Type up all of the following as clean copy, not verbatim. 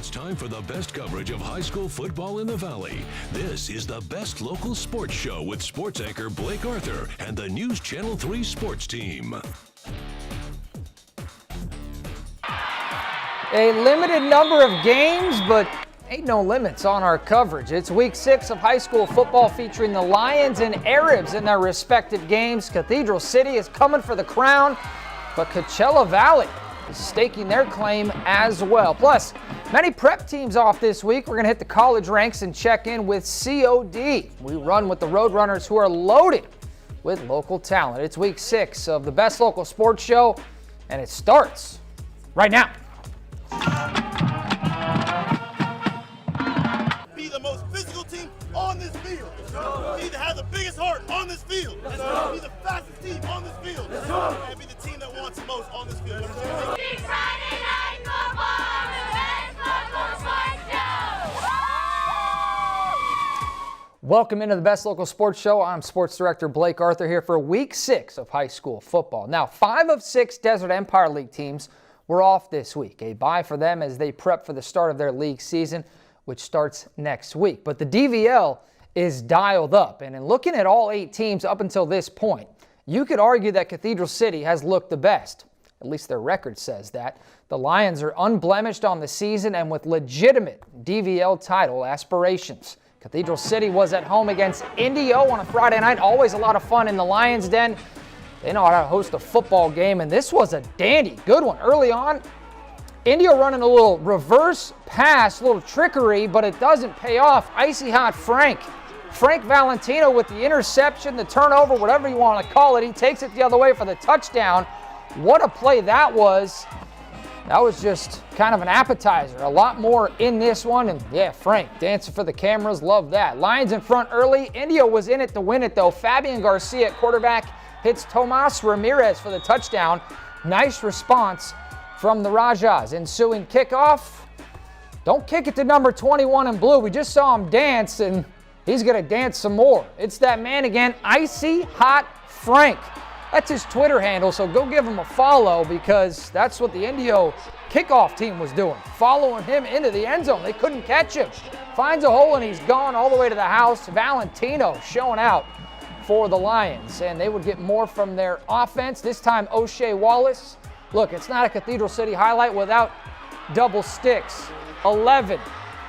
It's time for the best coverage of high school football in the Valley. This is the Best Local Sports Show with sports anchor Blake Arthur and the News Channel 3 sports team. A limited number of games, but ain't no limits on our coverage. It's week 6 of high school football featuring the Lions and Arabs in their respective games. Cathedral City is coming for the crown, but Coachella Valley is staking their claim as well. Plus, many prep teams off this week. We're going to hit the college ranks and check in with COD. We run with the Roadrunners, who are loaded with local talent. It's week 6 of the Best Local Sports Show, and it starts right now. Be the most physical team on this field. We need to have the biggest heart on this field. Be the fastest team on this field. And be the team that wants the most on this field. Friday Night Football, the Best Local Sports Show. Welcome into the Best Local Sports Show. I'm Sports Director Blake Arthur here for week 6 of high school football. Now, 5 of 6 Desert Empire League teams were off this week. A bye for them as they prep for the start of their league season, which starts next week. But the DVL is dialed up, and in looking at all 8 teams up until this point, you could argue that Cathedral City has looked the best. At least their record says that. The Lions are unblemished on the season and with legitimate DVL title aspirations. Cathedral City was at home against Indio on a Friday night. Always a lot of fun in the Lions' Den. They know how to host a football game, and this was a dandy, good one. Early on, Indio running a little reverse pass, a little trickery, but it doesn't pay off. Icy hot Frank Valentino with the interception, the turnover, whatever you want to call it. He takes it the other way for the touchdown. What a play that was. That was just kind of an appetizer. A lot more in this one, and yeah, Frank dancing for the cameras, love that. Lions in front early. Indio was in it to win it, though. Fabian Garcia at quarterback hits Tomas Ramirez for the touchdown. Nice response from the Rajas. Ensuing kickoff. Don't kick it to number 21 in blue. We just saw him dance, and he's going to dance some more. It's that man again, Icy Hot Frank. That's his Twitter handle, so go give him a follow because that's what the Indio kickoff team was doing, following him into the end zone. They couldn't catch him. Finds a hole, and he's gone all the way to the house. Valentino showing out for the Lions, and they would get more from their offense. This time, O'Shea Wallace. Look, it's not a Cathedral City highlight without double sticks. 11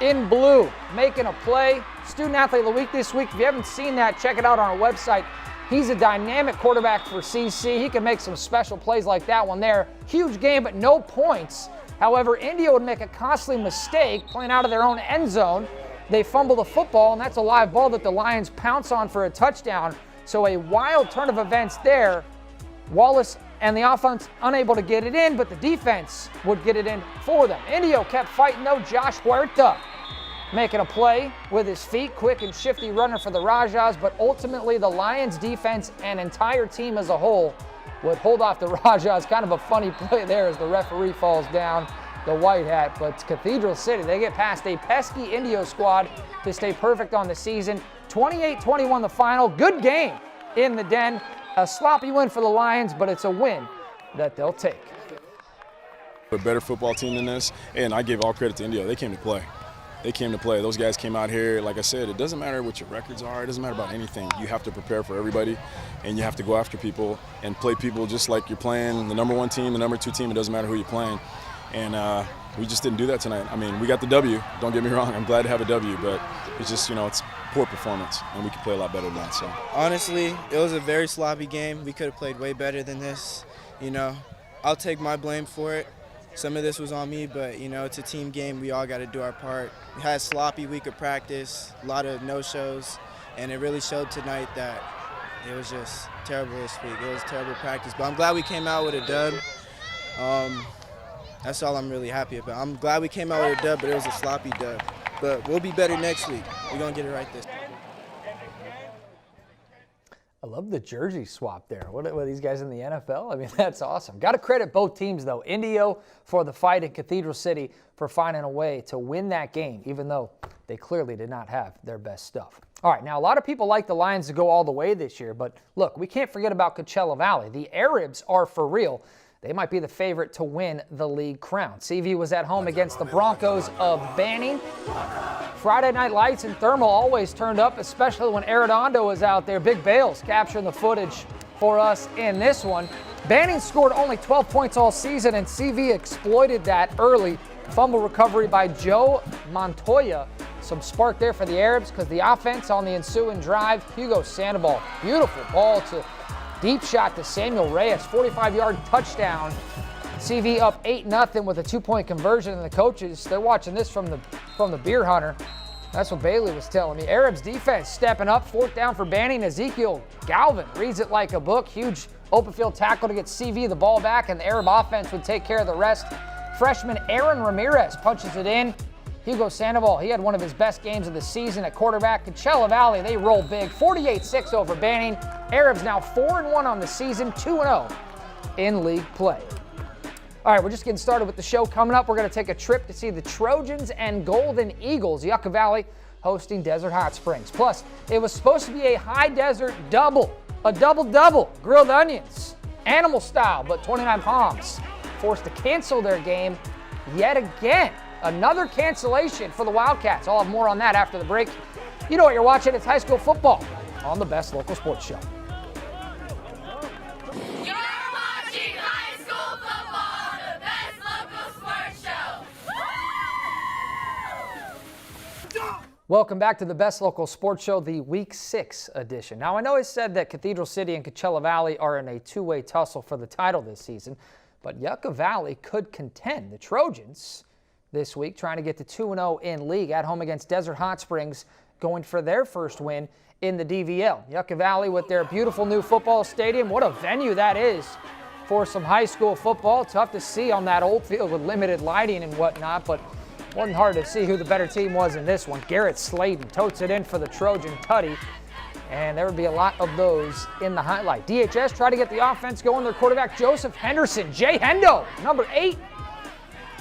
in blue, making a play. Student Athlete of the Week this week. If you haven't seen that, check it out on our website. He's a dynamic quarterback for CC. He can make some special plays like that one there. Huge game, but no points. However, Indio would make a costly mistake playing out of their own end zone. They fumble the football, and that's a live ball that the Lions pounce on for a touchdown. So a wild turn of events there. Wallace and the offense unable to get it in, but the defense would get it in for them. Indio kept fighting, though. Josh Huerta making a play with his feet. Quick and shifty runner for the Rajas, but ultimately the Lions defense and entire team as a whole would hold off the Rajas. Kind of a funny play there as the referee falls down, the white hat. But Cathedral City, they get past a pesky Indio squad to stay perfect on the season. 28-21 the final. Good game in the Den. A sloppy win for the Lions, but it's a win that they'll take. A better football team than this, and I give all credit to Indio. They came to play. They came to play. Those guys came out here. Like I said, it doesn't matter what your records are. It doesn't matter about anything. You have to prepare for everybody, and you have to go after people and play people just like you're playing the number 1 team, the number 2 team. It doesn't matter who you're playing. And we just didn't do that tonight. I mean, we got the W. Don't get me wrong. I'm glad to have a W, but it's just, it's poor performance, and we could play a lot better than that. So honestly, it was a very sloppy game. We could have played way better than this. I'll take my blame for it. Some of this was on me, but, it's a team game. We all got to do our part. We had a sloppy week of practice, a lot of no-shows, and it really showed tonight that it was just terrible this week. It was terrible practice, but I'm glad we came out with a dub. That's all I'm really happy about. I'm glad we came out with a dub, but it was a sloppy dub. But we'll be better next week. We're going to get it right this time. I love the jersey swap there. What are these guys in the NFL? I mean, that's awesome. Got to credit both teams, though. Indio for the fight and Cathedral City for finding a way to win that game, even though they clearly did not have their best stuff. All right, now a lot of people like the Lions to go all the way this year, but look, we can't forget about Coachella Valley. The Arabs are for real. they might be the favorite to win the league crown. CV was at home against the Broncos of Banning. Friday Night Lights and Thermal always turned up, especially when Arredondo was out there. Big Bales capturing the footage for us in this one. Banning scored only 12 points all season, and CV exploited that early. Fumble recovery by Joe Montoya. Some spark there for the Arabs because the offense on the ensuing drive. Hugo Sandoval, beautiful ball to deep shot to Samuel Reyes, 45-yard touchdown. CV up 8-0 with a 2-point conversion, and the coaches, they're watching this from the beer hunter. That's what Bailey was telling me. Arabs defense stepping up, 4th down for Banning. Ezekiel Galvin reads it like a book. Huge open field tackle to get CV the ball back, and the Arab offense would take care of the rest. Freshman Aaron Ramirez punches it in. Hugo Sandoval, he had one of his best games of the season at quarterback. Coachella Valley, they roll big, 48-6 over Banning. Arabs now 4-1 on the season, 2-0 in league play. All right, we're just getting started with the show. Coming up, we're going to take a trip to see the Trojans and Golden Eagles. Yucca Valley hosting Desert Hot Springs. Plus, it was supposed to be a high desert double, a double-double, grilled onions, animal style, but 29 Palms forced to cancel their game yet again. Another cancellation for the Wildcats. I'll have more on that after the break. You know what you're watching. It's high school football on the Best Local Sports Show. You're watching high school football on the Best Local Sports Show. Welcome back to the Best Local Sports Show, the Week 6 edition. Now, I know I said that Cathedral City and Coachella Valley are in a two-way tussle for the title this season, but Yucca Valley could contend. The Trojans this week trying to get to 2-0 in league at home against Desert Hot Springs, going for their first win in the DVL. Yucca Valley with their beautiful new football stadium. What a venue that is for some high school football. Tough to see on that old field with limited lighting and whatnot, but wasn't hard to see who the better team was in this one. Garrett Sladen totes it in for the Trojan Tutty, and there would be a lot of those in the highlight. DHS tried to get the offense going. Their quarterback, Joseph Henderson, Jay Hendo, number 8.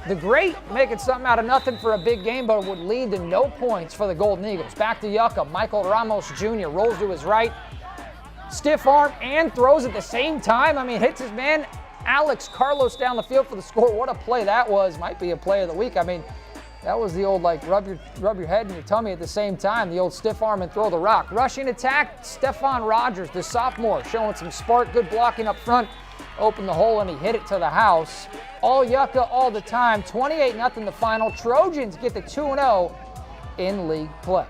The great making something out of nothing for a big game, but would lead to no points for the Golden Eagles. Back to Yucca. Michael Ramos Jr. rolls to his right. Stiff arm and throws at the same time. I mean, hits his man, Alex Carlos, down the field for the score. What a play that was. Might be a play of the week. I mean, that was the old, like, rub your head and your tummy at the same time. The old stiff arm and throw the rock. Rushing attack, Stephon Rogers, the sophomore, showing some spark. Good blocking up front. Opened the hole and he hit it to the house. All Yucca all the time. 28-0 the final. Trojans get the 2-0 in league play.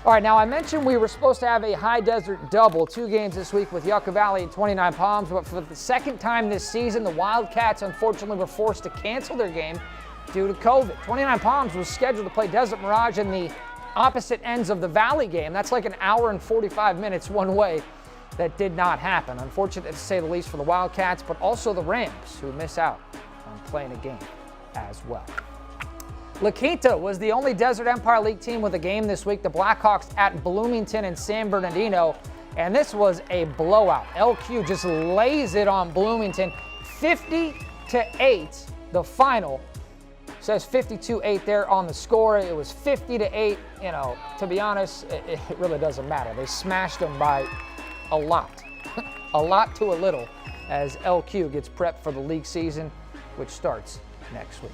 All right, now I mentioned we were supposed to have a high desert double, 2 games this week with Yucca Valley and 29 Palms, but for the second time this season, the Wildcats unfortunately were forced to cancel their game due to COVID. 29 Palms was scheduled to play Desert Mirage in the opposite ends of the Valley game. That's like an hour and 45 minutes one way. That did not happen. Unfortunate to say the least for the Wildcats, but also the Rams, who miss out on playing a game as well. La Quinta was the only Desert Empire League team with a game this week. The Blackhawks at Bloomington and San Bernardino, and this was a blowout. LQ just lays it on Bloomington, 50-8. The final says 52-8 there on the score. It was 50-8. You know, to be honest, it really doesn't matter. They smashed them by a lot, a lot to a little, as LQ gets prepped for the league season, which starts next week.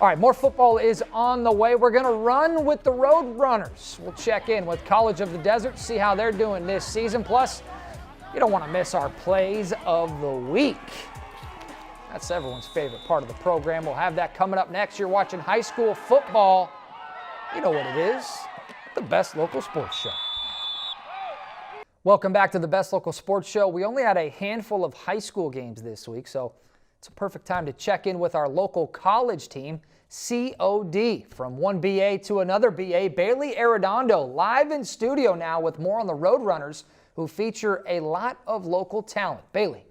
All right, more football is on the way. We're going to run with the Road Runners. We'll check in with College of the Desert, see how they're doing this season. Plus, you don't want to miss our plays of the week. That's everyone's favorite part of the program. We'll have that coming up next. You're watching high school football. You know what it is, the Best Local Sports Show. Welcome back to the Best Local Sports Show. We only had a handful of high school games this week, so it's a perfect time to check in with our local college team, COD. From one BA to another BA, Bailey Arredondo live in studio now with more on the Road Runners, who feature a lot of local talent. Bailey.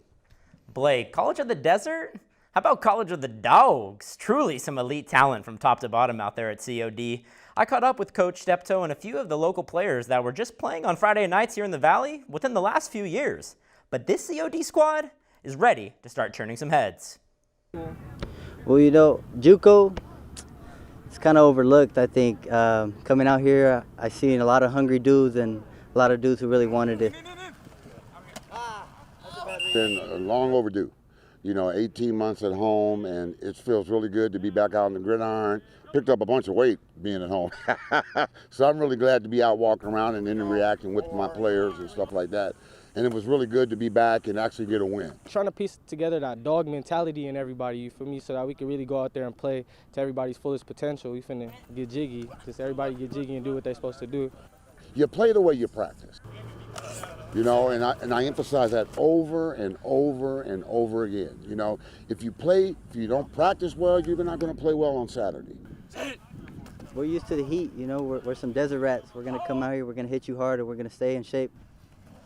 Blake, College of the Desert? How about College of the Dogs? Truly some elite talent from top to bottom out there at COD. I caught up with Coach Steptoe and a few of the local players that were just playing on Friday nights here in the Valley within the last few years. But this COD squad is ready to start turning some heads. Well, you know, JUCO, it's kind of overlooked, I think. Coming out here, I seen a lot of hungry dudes and a lot of dudes who really wanted it. Been long overdue. 18 months at home, and it feels really good to be back out on the gridiron. Picked up a bunch of weight being at home. So I'm really glad to be out walking around and interacting with my players and stuff like that. And it was really good to be back and actually get a win. Trying to piece together that dog mentality in everybody, you feel me, so that we can really go out there and play to everybody's fullest potential. We finna get jiggy, just everybody get jiggy and do what they're supposed to do. You play the way you practice. And I emphasize that over and over and over again. If you don't practice well, you're not going to play well on Saturday. We're used to the heat, we're some desert rats. We're going to come out here, we're going to hit you hard, and we're going to stay in shape.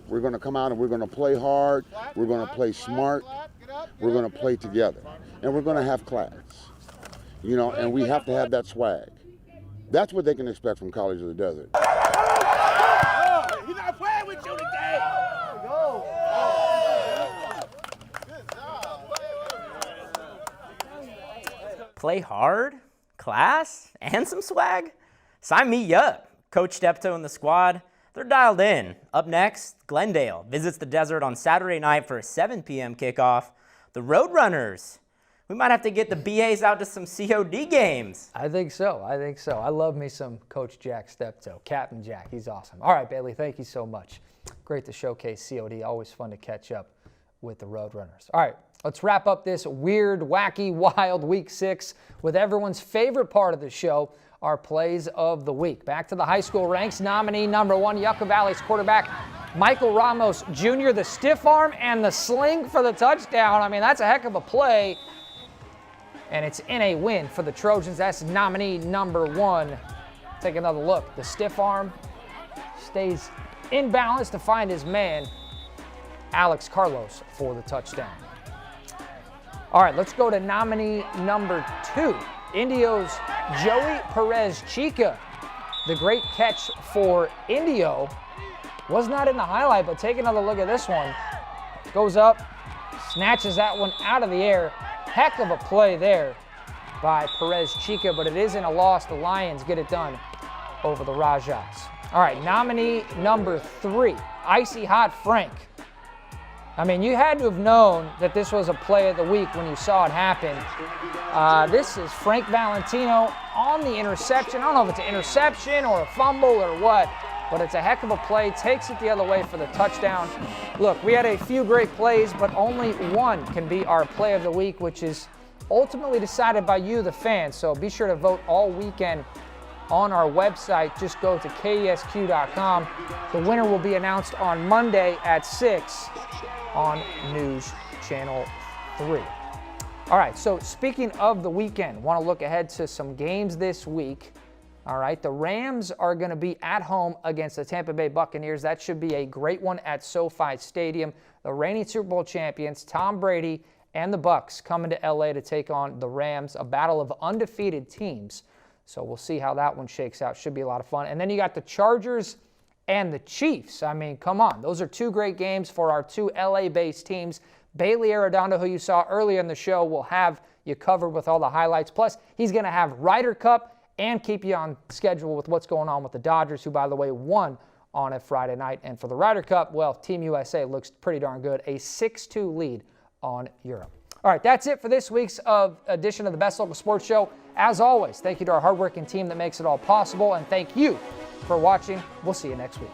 We're going to come out and we're going to play hard, we're going to play smart, we're going to play together, and we're going to have class. And we have to have that swag. That's what they can expect from College of the Desert. He's not playing with you today. Play hard, class, and some swag? Sign me up. Coach Steptoe and the squad, they're dialed in. Up next, Glendale visits the desert on Saturday night for a 7 p.m. kickoff. The Roadrunners, we might have to get the BAs out to some COD games. I think so. I love me some Coach Jack Steptoe, Captain Jack. He's awesome. All right, Bailey, thank you so much. Great to showcase COD. Always fun to catch up with the Roadrunners. All right, let's wrap up this weird, wacky, wild Week 6 with everyone's favorite part of the show, our plays of the week. Back to the high school ranks. Nominee number 1, Yucca Valley's quarterback, Michael Ramos Jr., the stiff arm and the sling for the touchdown. I mean, that's a heck of a play. And it's in a win for the Trojans. That's nominee number 1. Take another look. The stiff arm stays in balance to find his man, Alex Carlos, for the touchdown. All right, let's go to nominee number 2. Indio's Joey Perez Chica. The great catch for Indio was not in the highlight, but take another look at this one. Goes up, snatches that one out of the air. Heck of a play there by Perez Chica, but it isn't a loss. The Lions get it done over the Rajahs. All right, nominee number 3, Icy Hot Frank. I mean, you had to have known that this was a play of the week when you saw it happen. This is Frank Valentino on the interception. I don't know if it's an interception or a fumble or what, but it's a heck of a play. Takes it the other way for the touchdown. Look, we had a few great plays, but only one can be our play of the week, which is ultimately decided by you, the fans. So be sure to vote all weekend on our website. Just go to KESQ.com. The winner will be announced on Monday at 6 on News Channel 3. All right, so speaking of the weekend, want to look ahead to some games this week. All right, the Rams are going to be at home against the Tampa Bay Buccaneers. That should be a great one at SoFi Stadium. The reigning Super Bowl champions, Tom Brady and the Bucs, coming to LA to take on the Rams, a battle of undefeated teams. So we'll see how that one shakes out. Should be a lot of fun. And then you got the Chargers and the Chiefs. I mean, come on. Those are 2 great games for our 2 LA-based teams. Bailey Arredondo, who you saw earlier in the show, will have you covered with all the highlights. Plus, he's going to have Ryder Cup and keep you on schedule with what's going on with the Dodgers, who, by the way, won on a Friday night. And for the Ryder Cup, well, Team USA looks pretty darn good. A 6-2 lead on Europe. All right, that's it for this week's edition of the Best Local Sports Show. As always, thank you to our hardworking team that makes it all possible, and thank you for watching. We'll see you next week.